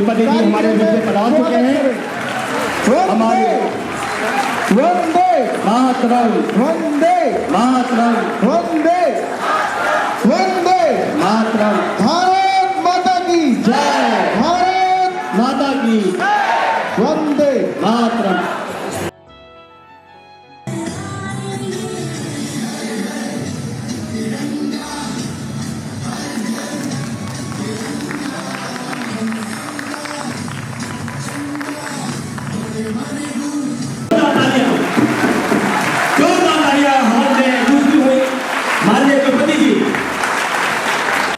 द्रौपदी जी हमारे बीच में पधार चुके हैं। हमारे वंदे मातरम, वंदे मातरम, वंदे वंदे मातरम। भारत माता की जय, भारत माता की वंदे मातरम।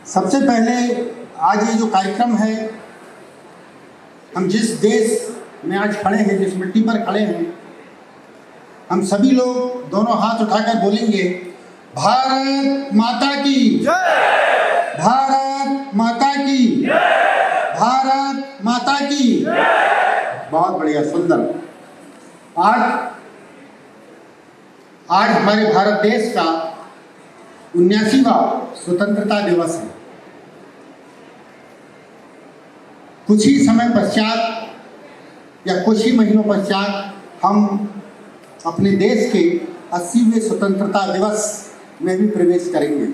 सबसे पहले आज ये जो कार्यक्रम है, हम जिस देश में आज खड़े हैं, जिस मिट्टी पर खड़े हैं, हम सभी लोग दोनों हाथ उठाकर बोलेंगे भारत माता की जय, भारत माता की जय, भारत माता की जय। बहुत बढ़िया, सुंदर। आज हमारे भारत देश का 79वां स्वतंत्रता दिवस है। कुछ ही समय पश्चात या कुछ ही महीनों पश्चात हम अपने देश के 80वें स्वतंत्रता दिवस में भी प्रवेश करेंगे।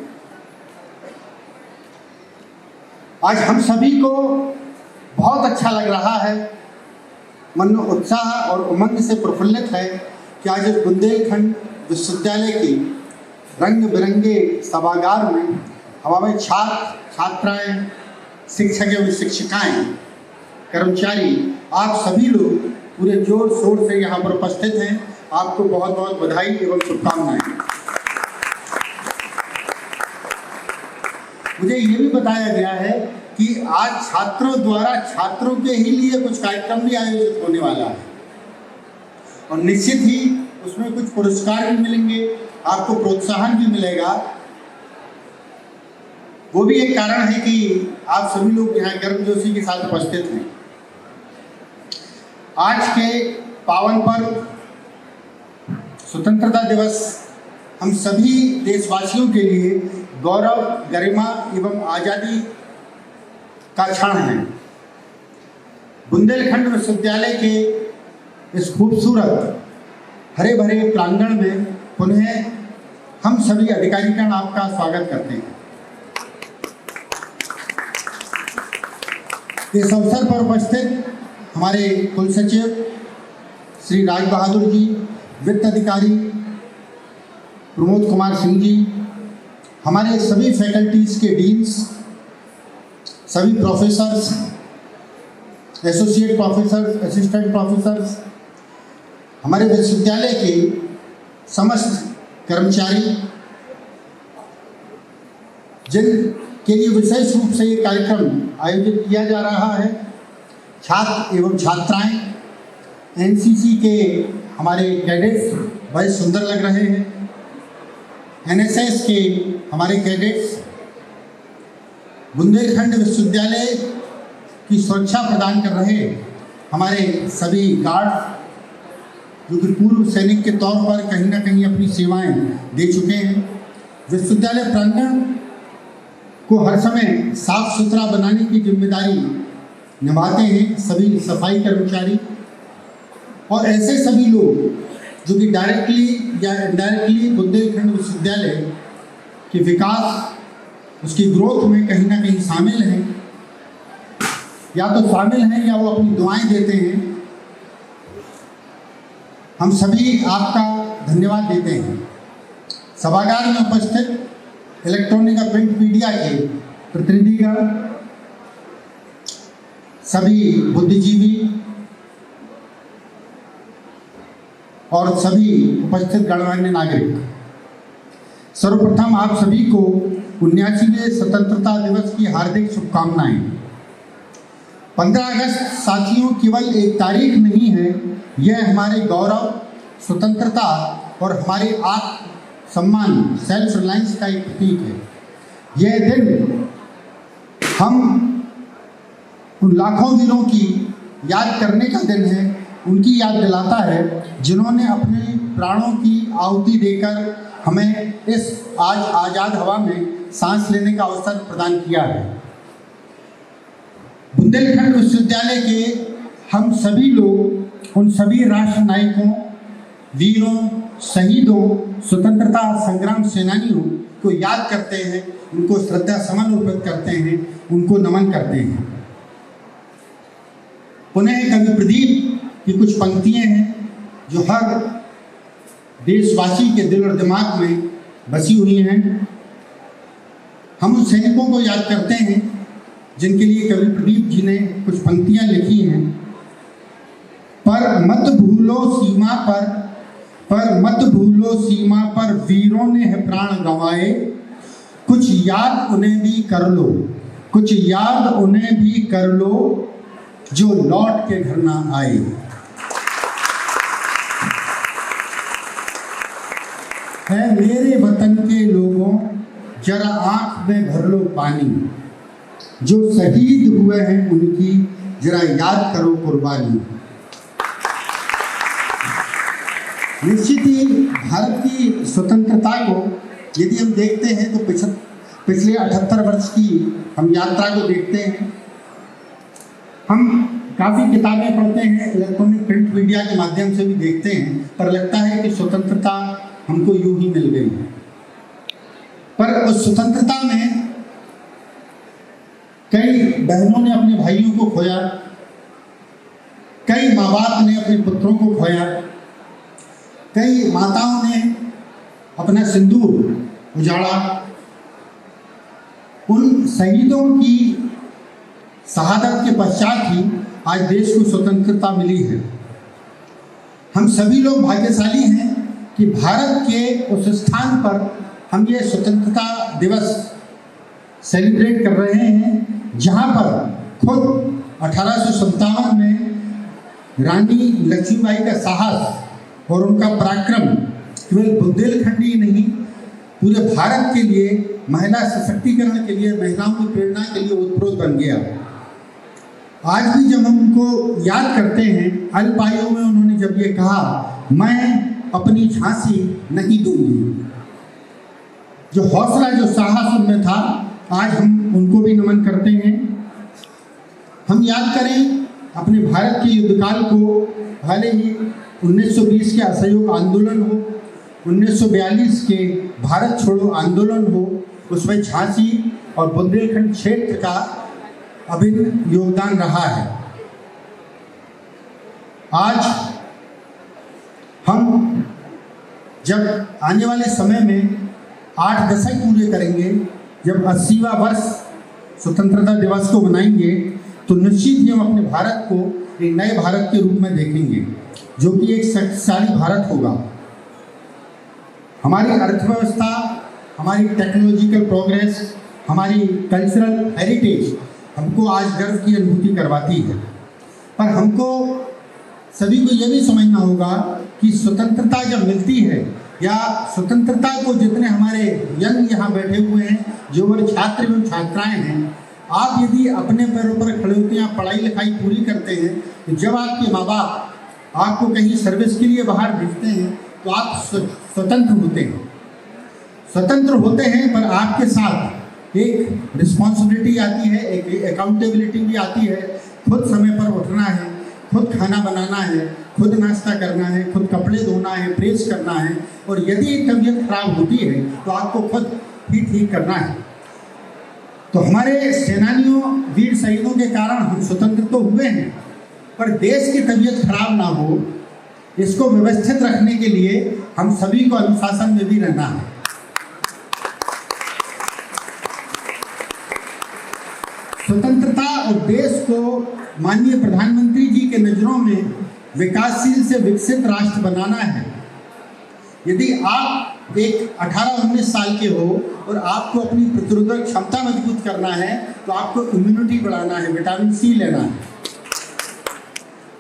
आज हम सभी को बहुत अच्छा लग रहा है, मन में उत्साह और उमंग से प्रफुल्लित है कि आज इस बुंदेलखंड विश्वविद्यालय की रंग बिरंगे सभागार में हमारे छात्र छात्राएं, शिक्षक एवं शिक्षिकाएं, कर्मचारी, आप सभी लोग पूरे जोर शोर से यहाँ पर उपस्थित हैं। आपको बहुत बहुत बधाई एवं शुभकामनाएं। मुझे ये भी बताया गया है कि आज छात्रों द्वारा छात्रों के ही लिए कुछ कार्यक्रम भी आयोजित होने वाला है और निश्चित ही उसमें कुछ पुरस्कार भी मिलेंगे, आपको प्रोत्साहन भी मिलेगा। वो भी एक कारण है कि आप सभी लोग यहाँ गर्मजोशी के साथ उपस्थित हैं। आज के पावन पर्व स्वतंत्रता दिवस हम सभी देशवासियों के लिए गौरव, गरिमा एवं आज़ादी का क्षण है। बुंदेलखंड विश्वविद्यालय के इस खूबसूरत हरे भरे प्रांगण में पुनः हम सभी अधिकारीगण आपका स्वागत करते हैं। इस अवसर पर उपस्थित हमारे कुल सचिव श्री राज बहादुर जी, वित्त अधिकारी प्रमोद कुमार सिंह जी, हमारे सभी फैकल्टीज़ के डीन्स, सभी professors, associate professors, assistant professors, हमारे विश्वविद्यालय के समस्त कर्मचारी, जिनके लिए विशेष रूप से ये कार्यक्रम आयोजित किया जा रहा है, छात्र एवं छात्राएं, एनसीसी के हमारे कैडेट्स बड़े सुंदर लग रहे हैं, एनएसएस के हमारे कैडेट्स, बुंदेलखंड विश्वविद्यालय की सुरक्षा प्रदान कर रहे हमारे सभी गार्ड, जो कि पूर्व सैनिक के तौर पर कहीं ना कहीं अपनी सेवाएं दे चुके हैं। विश्वविद्यालय प्रांगण को हर समय साफ सुथरा बनाने की जिम्मेदारी निभाते हैं सभी सफाई कर्मचारी और ऐसे सभी लोग जो कि डायरेक्टली या इनडायरेक्टली बुंदेलखंड विश्वविद्यालय के विकास, उसकी ग्रोथ में कहीं ना कहीं शामिल हैं, या तो शामिल हैं या वो अपनी दुआएं देते हैं। हम सभी आपका धन्यवाद देते हैं। सभागार में उपस्थित इलेक्ट्रॉनिक और प्रिंट मीडिया के प्रतिनिधिगण, सभी बुद्धिजीवी और सभी उपस्थित गणमान्य नागरिक, सर्वप्रथम आप सभी को 79वें स्वतंत्रता दिवस की हार्दिक शुभकामनाएं। 15 अगस्त साथियों केवल एक तारीख नहीं है, यह हमारे गौरव, स्वतंत्रता और हमारे आत्म सम्मान, सेल्फ रिलायंस का एक प्रतीक है। यह दिन हम उन लाखों वीरों की याद करने का दिन है, उनकी याद दिलाता है जिन्होंने अपने प्राणों की आहुति देकर हमें इस आज आज़ाद हवा में सांस लेने का अवसर प्रदान किया है। बुंदेलखंड विश्वविद्यालय के हम सभी लोग उन सभी राष्ट्र नायकों, वीरों, शहीदों, स्वतंत्रता संग्राम सेनानियों को याद करते हैं, उनको श्रद्धा सुमन अर्पित करते हैं, उनको नमन करते हैं। पुनः कवि प्रदीप की कुछ पंक्तियां हैं जो हर देशवासी के दिल और दिमाग में बसी हुई हैं। हम उन सैनिकों को याद करते हैं जिनके लिए कवि प्रदीप जी ने कुछ पंक्तियां लिखी हैं। पर मत भूलो सीमा पर वीरों ने है प्राण गंवाए, कुछ याद उन्हें भी कर लो जो लौट के घर ना आए। है मेरे वतन के लोगों जरा आंख में भर लो पानी, जो शहीद हुए हैं उनकी जरा याद करो कुर्बानी। निश्चित ही भारत की स्वतंत्रता को यदि हम देखते हैं तो पिछले 78 वर्ष की हम यात्रा को देखते हैं। हम काफ़ी किताबें पढ़ते हैं, इलेक्ट्रॉनिक प्रिंट मीडिया के माध्यम से भी देखते हैं, पर लगता है कि स्वतंत्रता हमको यूं ही मिल गई है। पर उस स्वतंत्रता में कई बहनों ने अपने भाइयों को खोया, कई माँ बाप ने अपने पुत्रों को खोया, कई माताओं ने अपना सिंदूर उजाड़ा। उन शहीदों की शहादत के पश्चात ही आज देश को स्वतंत्रता मिली है। हम सभी लोग भाग्यशाली हैं कि भारत के उस स्थान पर हम ये स्वतंत्रता दिवस सेलिब्रेट कर रहे हैं जहाँ पर खुद 1857 में रानी लक्ष्मीबाई का साहस और उनका पराक्रम केवल बुंदेलखंड ही नहीं, पूरे भारत के लिए महिला सशक्तिकरण के लिए, महिलाओं की प्रेरणा के लिए उत्प्रोत बन गया। आज भी जब हम उनको याद करते हैं, अल्पायु में उन्होंने जब ये कहा, मैं अपनी झांसी नहीं दूंगी, जो हौसला, जो साहस उनमें था, आज हम उनको भी नमन करते हैं। हम याद करें अपने भारत के युद्धकाल को। हाल ही 1920 के असहयोग आंदोलन हो, 1942 के भारत छोड़ो आंदोलन हो, उसमें झांसी और बुंदेलखंड क्षेत्र का अभिन्न योगदान रहा है। आज हम जब आने वाले समय में 8 दशक पूरे करेंगे, जब 80वां वर्ष स्वतंत्रता दिवस को मनाएंगे, तो निश्चित ही हम अपने भारत को एक नए भारत के रूप में देखेंगे, जो कि एक शक्तिशाली भारत होगा। हमारी अर्थव्यवस्था, हमारी टेक्नोलॉजिकल प्रोग्रेस, हमारी कल्चरल हेरिटेज हमको आज गर्व की अनुभूति करवाती है। पर हमको सभी को यह भी समझना होगा कि स्वतंत्रता जब मिलती है, या स्वतंत्रता को जितने हमारे यंग यहाँ बैठे हुए हैं, जो हमारे छात्र एवं छात्राएं हैं, आप यदि अपने पैरों पर खड़े होते हैं, पढ़ाई लिखाई पूरी करते हैं, तो जब आपके माँ बाप आपको कहीं सर्विस के लिए बाहर भेजते हैं, तो आप स्वतंत्र होते हैं। पर आपके साथ एक रिस्पॉन्सिबिलिटी आती है, एक अकाउंटेबिलिटी भी आती है। खुद समय पर उठना है, खुद खाना बनाना है, खुद नाश्ता करना है, खुद कपड़े धोना है, प्रेस करना है, और यदि तबीयत खराब होती है तो आपको खुद ही ठीक करना है। तो हमारे सेनानियों, वीर शहीदों के कारण हम स्वतंत्र तो हुए हैं, पर देश की तबीयत खराब ना हो, इसको व्यवस्थित रखने के लिए हम सभी को अनुशासन में भी रहना है। स्वतंत्रता और देश को माननीय प्रधानमंत्री जी के नज़रों में विकासशील से विकसित राष्ट्र बनाना है। यदि आप एक 18-19 साल के हो और आपको अपनी प्रतिरोधक क्षमता मजबूत करना है, तो आपको इम्यूनिटी बढ़ाना है, विटामिन सी लेना है।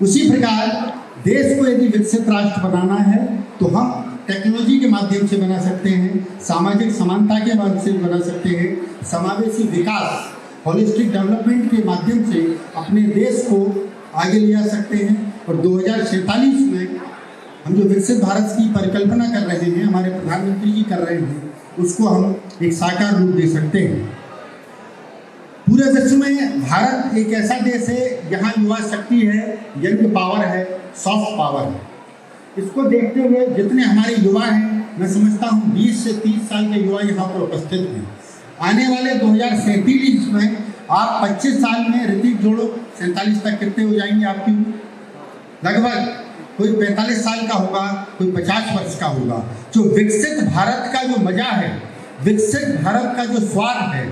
उसी प्रकार देश को यदि विकसित राष्ट्र बनाना है, तो हम टेक्नोलॉजी के माध्यम से बना सकते हैं, सामाजिक समानता के माध्यम से बना सकते हैं, समावेशी विकास, होलिस्टिक डेवलपमेंट के माध्यम से अपने देश को आगे ले जा सकते हैं। और 2047 में हम जो विकसित भारत की परिकल्पना कर रहे हैं, हमारे प्रधानमंत्री जी कर रहे हैं, उसको हम एक साकार रूप दे सकते हैं। पूरे विश्व में भारत एक ऐसा देश है यहाँ युवा शक्ति है, यंग पावर है, सॉफ्ट पावर है। इसको देखते हुए जितने हमारे युवा हैं, मैं समझता हूँ 20 से 30 साल के युवा यहाँ पर उपस्थित हैं। आने वाले 2037 में आप 25 साल में ऋतिक जोड़ो 47 तक कितने हो जाएंगे आपकी? लगभग कोई 45 साल का होगा, कोई 50 वर्ष का होगा। जो विकसित भारत का जो मजा है, विकसित भारत का जो स्वाद है,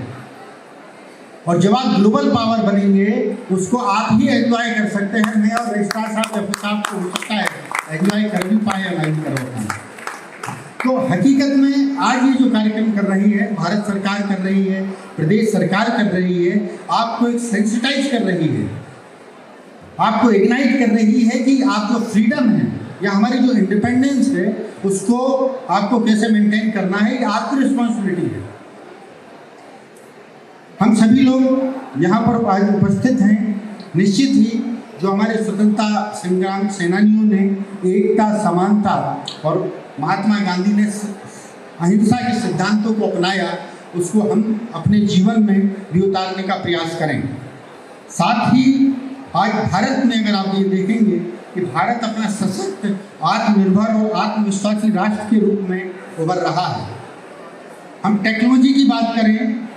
और जब आप ग्लोबल पावर बनेंगे उसको आप ही एंजॉय कर सकते हैं। मैं और रजिस्ट्रार साहब को हो सकता है एंजॉय कर भी पाए या नहीं कर पाए। तो हकीकत में आज ये जो कार्यक्रम कर रही है, भारत सरकार कर रही है, प्रदेश सरकार कर रही है, आपको एक सेंसिटाइज कर रही है, आपको इग्नाइट कर रही है कि आप जो फ्रीडम है या हमारी जो इंडिपेंडेंस है उसको आपको कैसे मेंटेन करना है, ये आपकी रिस्पॉन्सिबिलिटी है। हम सभी लोग यहाँ पर आज उपस्थित हैं। निश्चित ही जो हमारे स्वतंत्रता संग्राम सेनानियों ने एकता, समानता और महात्मा गांधी ने अहिंसा के सिद्धांतों को अपनाया, उसको हम अपने जीवन में भी उतारने का प्रयास करें। साथ ही आज भारत में अगर आप ये देखेंगे कि भारत अपना सशक्त, आत्मनिर्भर और आत्मविश्वासी राष्ट्र के रूप में उभर रहा है। हम टेक्नोलॉजी की बात करें,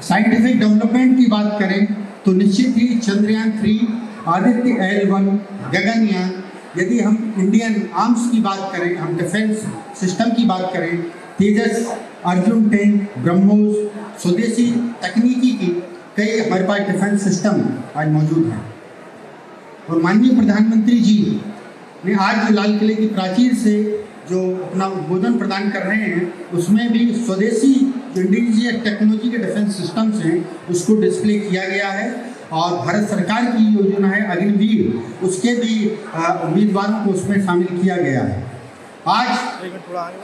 साइंटिफिक डेवलपमेंट की बात करें तो निश्चित ही चंद्रयान 3, आदित्य L1, गगनयान, यदि हम इंडियन आर्म्स की बात करें, हम डिफेंस सिस्टम की बात करें, तेजस, अर्जुन टैंक, ब्रह्मोस, स्वदेशी तकनीकी की कई हमारे पास डिफेंस सिस्टम आज मौजूद हैं। और माननीय प्रधानमंत्री जी ने आज लाल किले की प्राचीर से जो अपना उद्बोधन प्रदान कर रहे हैं, उसमें भी स्वदेशी जो इंडिजिनियस टेक्नोलॉजी के डिफेंस सिस्टम्स हैं उसको डिस्प्ले किया गया है। और भारत सरकार की योजना है अग्निवीर, उसके भी उम्मीदवारों को उसमें शामिल किया गया है। आज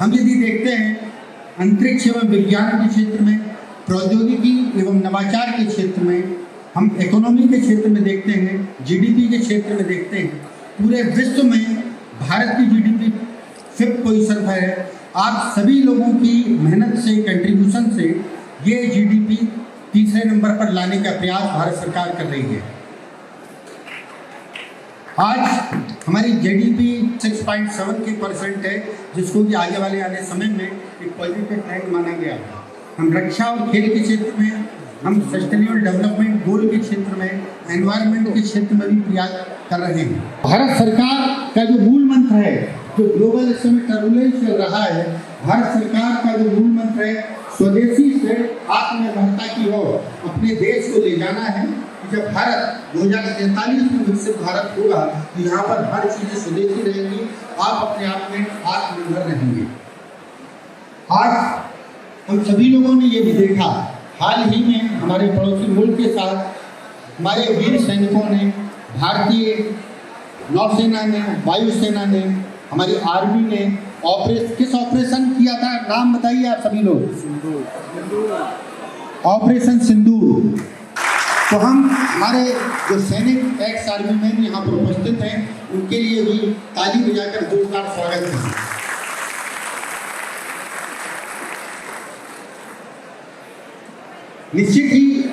हम यदि देखते हैं अंतरिक्ष एवं विज्ञान के क्षेत्र में, प्रौद्योगिकी एवं नवाचार के क्षेत्र में, हम इकोनॉमी के क्षेत्र में देखते हैं, जीडीपी के क्षेत्र में देखते हैं, पूरे विश्व में भारत की जीडीपी 5th पोजीशन पर है। आप सभी लोगों की मेहनत से, कंट्रीब्यूशन से ये जीडीपी 3रे नंबर पर लाने का प्रयास भारत सरकार कर रही है। आज हमारी जीडीपी 6.7% है, जिसको कि आगे वाले आने समय में एक पॉजिटिव ट्रेंड माना गया है। हम रक्षा और खेल के क्षेत्र में, हम सस्टेनेबल डेवलपमेंट गोल के क्षेत्र में, एनवायरनमेंट के क्षेत्र में भी प्रयास कर रहे हैं। भारत सरकार का जो मूल मंत्र है, जो ग्लोबल इस समय टर्बुलेंस चल रहा है, भारत सरकार का जो मूल मंत्र है स्वदेशी से आत्मनिर्भरता की ओर अपने देश को ले जाना है। जब भारत 2043 में विकसित भारत होगा तो यहाँ पर हर चीजें स्वदेशी रहेंगी, आप अपने आप में आत्मनिर्भर रहेंगे। आज हम सभी लोगों ने ये भी देखा, हाल ही में हमारे पड़ोसी मुल्क के साथ हमारे वीर सैनिकों ने, भारतीय नौसेना ने, वायुसेना ने, हमारी आर्मी ने किस ऑपरेशन किया था, नाम बताइए आप सभी लोग? ऑपरेशन सिंदूर। तो हम हमारे जो सैनिक एक्स आर्मी मैन यहाँ पर उपस्थित हैं, उनके लिए भी ताली बजाकर जोरदार स्वागत है। निश्चित ही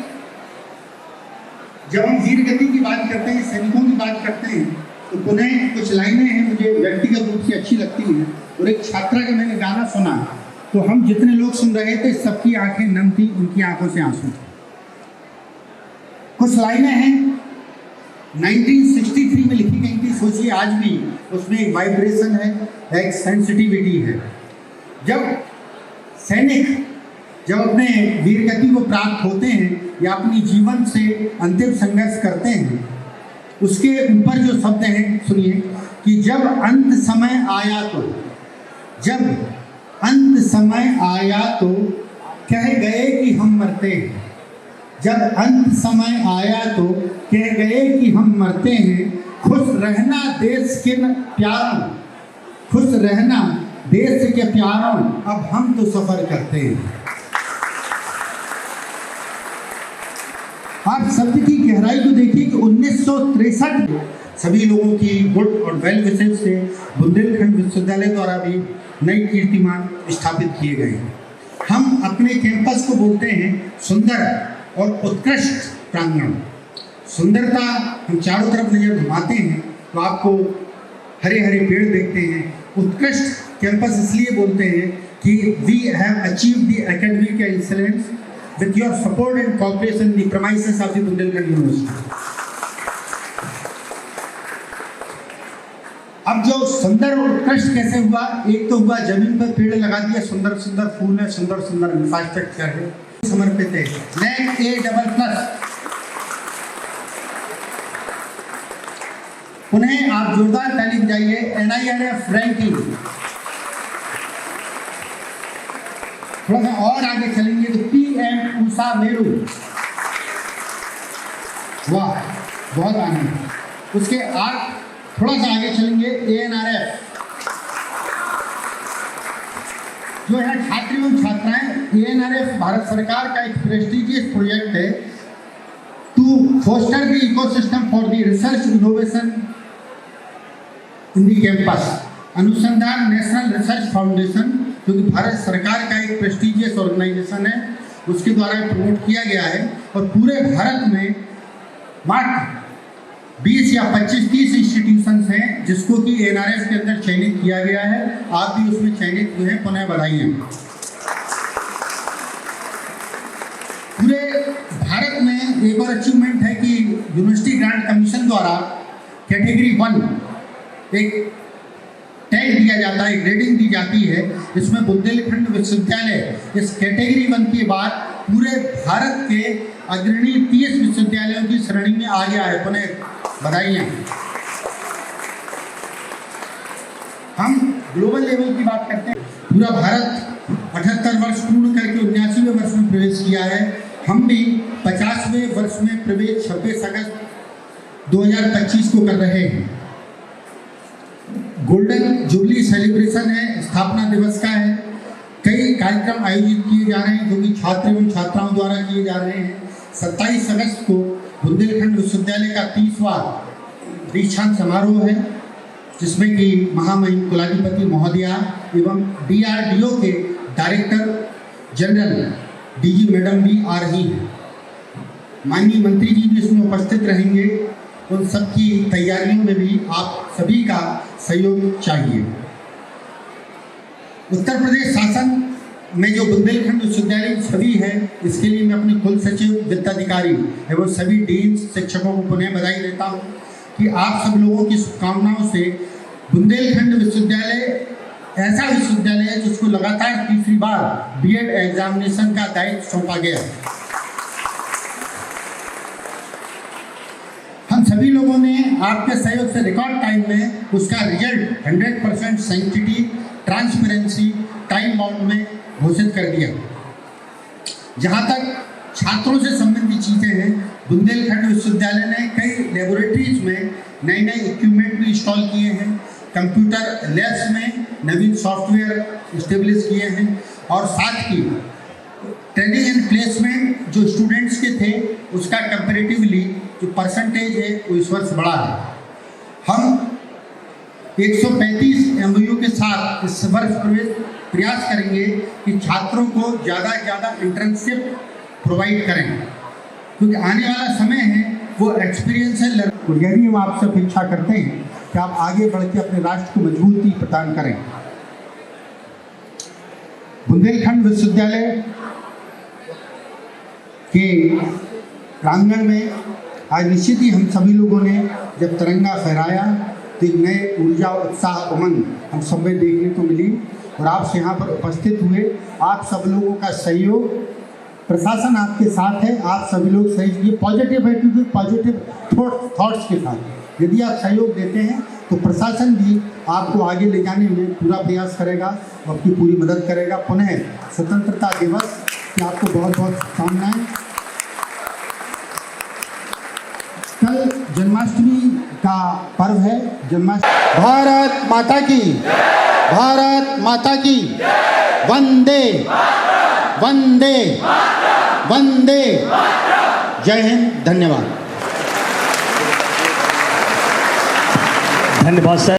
जब हम वीर गति की बात करते हैं, सैनिकों की बात करते हैं, तो पुनः कुछ लाइनें हैं मुझे व्यक्तिगत रूप से अच्छी लगती हैं। और एक छात्रा का मैंने गाना सुना तो हम जितने लोग सुन रहे थे सबकी आंखें नम थी, उनकी आंखों से आंसू थे। कुछ लाइनें हैं 1963 में लिखी गई थी, सोचिए आज भी उसमें एक वाइब्रेशन है, एक सेंसिटिविटी है। जब सैनिक जब अपने वीरगति को प्राप्त होते हैं या अपनी जीवन से अंतिम संघर्ष करते हैं, उसके ऊपर जो शब्द हैं सुनिए कि जब अंत समय आया तो, जब अंत समय आया तो कह गए कि हम मरते हैं, जब अंत समय आया तो कह गए कि हम मरते हैं, खुश रहना देश के प्यारों, खुश रहना देश के प्यारों, अब हम तो सफर करते हैं। आप शब्द की गहराई को देखिए कि 1963 सभी लोगों की गुड और वेल विशेष से बुंदेलखंड विश्वविद्यालय द्वारा भी नई कीर्तिमान स्थापित किए गए हैं। हम अपने कैंपस को बोलते हैं सुंदर और उत्कृष्ट प्रांगण। सुंदरता हम चारों तरफ नजर घुमाते हैं तो आपको हरे हरे पेड़ देखते हैं। उत्कृष्ट कैंपस इसलिए बोलते हैं कि we have achieved the academic excellence with your support and cooperation in the premises of the Bundelkhand university. अब जो सुंदर और उत्कृष्ट कैसे हुआ, एक तो हुआ जमीन पर पेड़ लगा दिया, सुंदर सुंदर फूल है, सुंदर सुंदर इंफ्रास्ट्रक्चर है, समर्पित है। नेक A++। उन्हें आप जोरदार ताली बजाइए। NIRF ranking. थोड़ा सा और आगे चलेंगे तो PM ऊषा मेरू। वाह, बहुत आनंद। उसके थोड़ा सा आगे चलेंगे ANRF जो है छात्र एवं छात्राएं। ANRF भारत सरकार का एक प्रेस्टिजियस प्रोजेक्ट है to foster the ecosystem for the research innovation in the campus. Anusandhan national research foundation जो कि भारत सरकार का एक प्रेस्टिजियस ऑर्गेनाइजेशन है, उसके द्वारा प्रमोट किया गया है और पूरे भारत में मात्र 20 या 25-30 इंस्टीट्यूशंस हैं जिसको कि ANRF के अंदर चयनित किया गया है। आप भी उसमें चयनित हुए हैं, पुनः बधाई। पूरे भारत में एक और अचीवमेंट है कि यूनिवर्सिटी ग्रांट कमीशन द्वारा कैटेगरी 1 एक टैग दिया जाता है, ग्रेडिंग दी जाती है। इसमें बुंदेलखंड विश्वविद्यालय इस कैटेगरी 1 के बाद पूरे भारत के अग्रणी 30 विश्वविद्यालयों की श्रेणी में आ गया है। पुनः बधाइयाँ। हम ग्लोबल लेवल की बात करते हैं। पूरा भारत 78 वर्ष पूर्ण करके 79वें वर्ष में प्रवेश किया है। हम भी 50वें वर्ष में प्रवेश 26 अगस्त 2025 को कर रहे हैं। गोल्डन जुबली सेलिब्रेशन है, स्थापना दिवस का है। कई कार्यक्रम आयोजित किए जा रहे हैं जो कि छात्र एवं छात्राओं द्वारा किए जा रहे हैं। 27 अगस्त को बुंदेलखंड विश्वविद्यालय का 30वां दीक्षांत समारोह है जिसमें कि महामहिम कुलाधिपति महोदया एवं DRDO के डायरेक्टर जनरल DG मैडम भी आ रही हैं। माननीय मंत्री जी भी इसमें उपस्थित रहेंगे। उन सब की तैयारियों में भी आप सभी का सहयोग चाहिए। उत्तर प्रदेश शासन में जो बुंदेलखंड विश्वविद्यालय सभी है, इसके लिए मैं अपने कुल सचिव, वित्ताधिकारी एवं सभी डीन शिक्षकों को पुनः बधाई देता हूँ कि आप सब लोगों की शुभकामनाओं से बुंदेलखंड विश्वविद्यालय ऐसा विश्वविद्यालय है जिसको लगातार तीसरी बार B.Ed एग्जामिनेशन का दायित्व सौंपा गया है। हम सभी लोगों ने आपके सहयोग से रिकॉर्ड टाइम में उसका result 100% sanctity, transparency, time bound में घोषित कर दिया। जहाँ तक छात्रों से संबंधित चीज़ें हैं, बुंदेलखंड विश्वविद्यालय ने कई लेबोरेटरीज में नए नए इक्विपमेंट भी इंस्टॉल किए हैं। कंप्यूटर लैब्स में नवीन सॉफ्टवेयर इस्टेब्लिश किए हैं और साथ ही ट्रेनिंग एंड प्लेसमेंट जो स्टूडेंट्स के थे उसका कंपेरेटिवली जो परसेंटेज है वो इस वर्ष बढ़ा है। हम 135 MOU के साथ इस वर्ष प्रयास करेंगे कि छात्रों को ज़्यादा से ज़्यादा इंटर्नशिप प्रोवाइड करें क्योंकि आने वाला समय है वो एक्सपीरियंशियल लर्निंग। यही हम आपसे अपेक्षा करते हैं कि आप आगे बढ़ के अपने राष्ट्र को मजबूती प्रदान करें। बुंदेलखंड विश्वविद्यालय के प्रांगण में आज निश्चित ही हम सभी लोगों ने जब तिरंगा फहराया तो एक नए ऊर्जा और उत्साह उमंग हम सब में देखने को मिली और आप यहाँ पर उपस्थित हुए। आप सब लोगों का सहयोग, प्रशासन आपके साथ है, आप सभी लोग सहयोग दिए पॉजिटिव एटीट्यूड, पॉजिटिव थॉट्स के साथ। यदि आप सहयोग देते हैं तो प्रशासन भी आपको आगे ले जाने में पूरा प्रयास करेगा, आपकी पूरी मदद करेगा। पुनः स्वतंत्रता दिवस की आपको बहुत बहुत शुभकामनाएं। कल जन्माष्टमी का पर्व है। जन्माष्टमी। भारत माता की, भारत माता की, वंदे वंदे वंदे। जय हिंद। धन्यवाद। धन्यवाद सर।